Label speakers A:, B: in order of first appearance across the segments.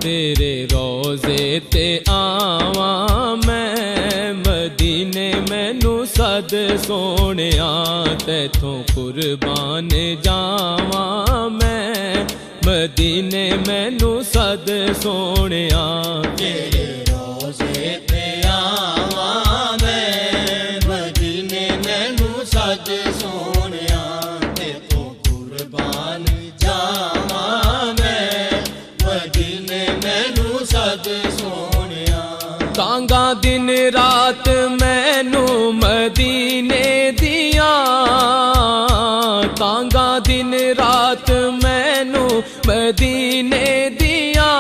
A: तेरे रोज़े ते आवां मैं, मदीने मैनू सद सोहणिया, तैथों कुर्बान जावां मैं, मदीने मैनू सद सोहणिया।
B: तेरे रोज़े ते आवां मैं, मदीने मैनू सद सोहणिया, तैथों कुर्बान जावां मैं, मदीने मैनू सद सोहणिया।
A: तांगा दिन रात मैनू मदीने दिया, तांगा दिन रात मैनू मदीने दिया,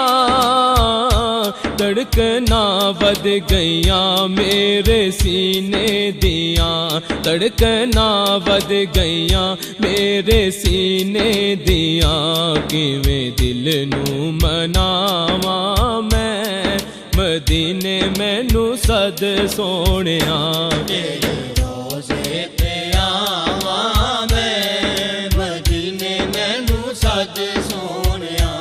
A: धड़कना वध गईयां मेरे सीने दिया, धड़कना वध गईयां मेरे सीने दिया, किवें दिल नू मनावां मैं, मदीने मैनू सद सोहणिया।
B: तेरे रोज़े ते आवां मैं, मदीने मैनू सद सोहणिया,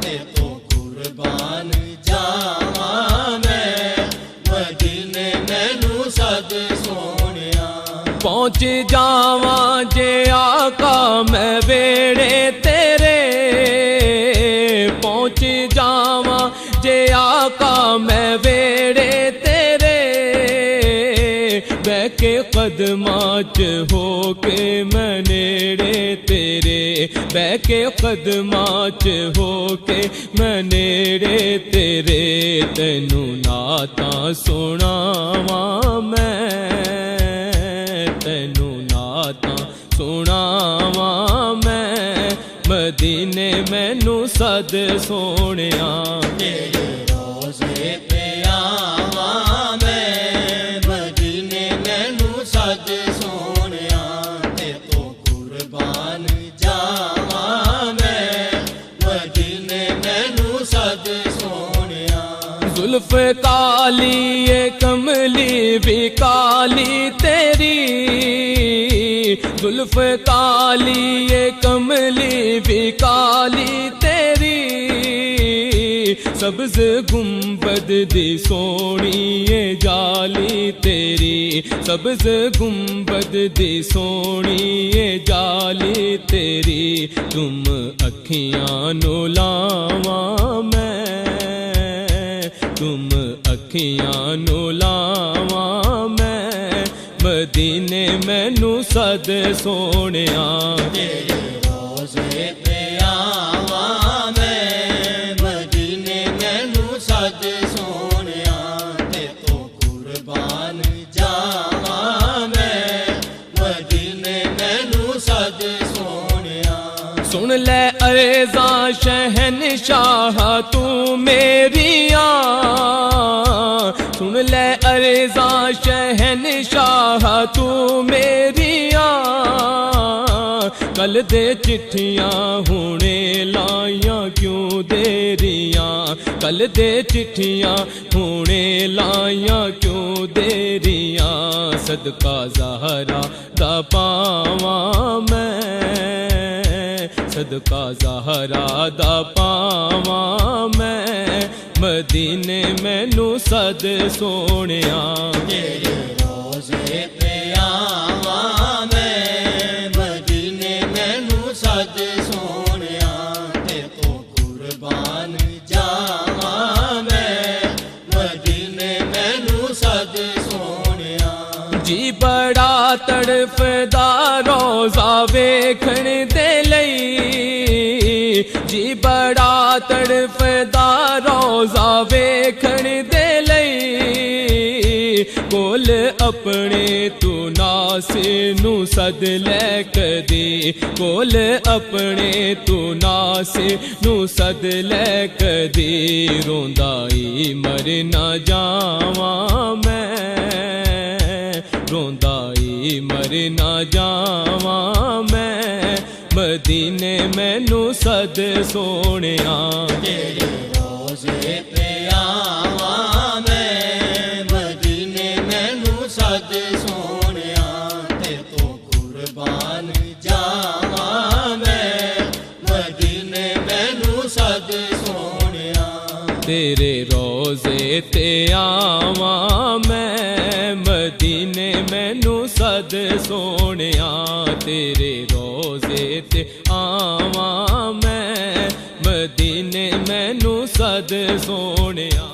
B: तैथों कुर्बान जावां मैं, मदीने मैनू सद सोहणिया।
A: पहुँच जावां जे आका मैं वेड़े तेरे, पहुँच जावां जे आका मैं वेड़े तेरे, बह के कदमां च हो के मैं नेड़े तेरे, बह के कदमां च हो के मैं नेड़े तेरे, तैनू नातां सुनावां मैं, तैनू नातां सुनावां मैं, मदीने मैनू सद सोहणिया।
B: तेरे रोज़े ते आवां मैं, मदीने मैनू सद सोहणिया, तैथों कुर्बान जावां मैं, मदीने मैनू सद सोहणिया।
A: जुल्फ काली ये कमली भी काली तेरी, जुल्फ काली ये कमली भी काली तेरी, सब्ज़ गुंबद दी सोहणी ये जाली तेरी, सब्ज़ गुंबद दी सोहणी ये जाली तेरी, तुम अखियां नू लावां मैं, तुम अखियां नू लावां मैं, मदीने मैनू सद सोहणिया।
B: तेरे रोज़े ते आवां मैं, मदीने मैनू सद सोहणिया, तैथों कुर्बान जावां मैं, मदीने मैनू सद सोहणिया। सुन ले
A: अर्ज़ा शहनशाह तू मेरिया, सुन ले अर्ज़ा शहनशाह तू मेरिया, कल दे चिट्ठियां हुणे लाइयां क्यों देरियां, कल दे चिट्ठियां हुणे लाइयां क्यों देरियां, सदका ज़हरा दा पावां मैं, सदका ज़हरा दा पावां मैं, मदीने मैनू सद सोहणिया।
B: तेरे रोज़े ते आवां मैं, मदीने मैनू सद सोहणिया, तैथों कुर्बान जावां मैं, मदीने मैनू सद सोहणिया। जी
A: बड़ा तड़फदा रोज़ा वेखण दे लई, जी बड़ा तड़फदा रोज़ा वेखण दे लई, कोल अपने तू नासिर नू सद लै कदी, कोल अपने तू नासिर नू सद लै कदी, रोंदा ई मर ना जावां मैं, रोंदा ई मर ना जावां मैं, मदीने मैनू सद सोहणिया।
B: तेरे रोज़े ते आवां मैं, मदीने मैनू सद सोहणिया, तैथों कुर्बान जावां मैं, मदीने मैनू सद सोहणिया।
A: तेरे रोज़े ते आवां मैं मदीने मैनू सद सोहणिया तेरे रोज़े ते आवां मैं मदीने मैनू सद सोहणिया।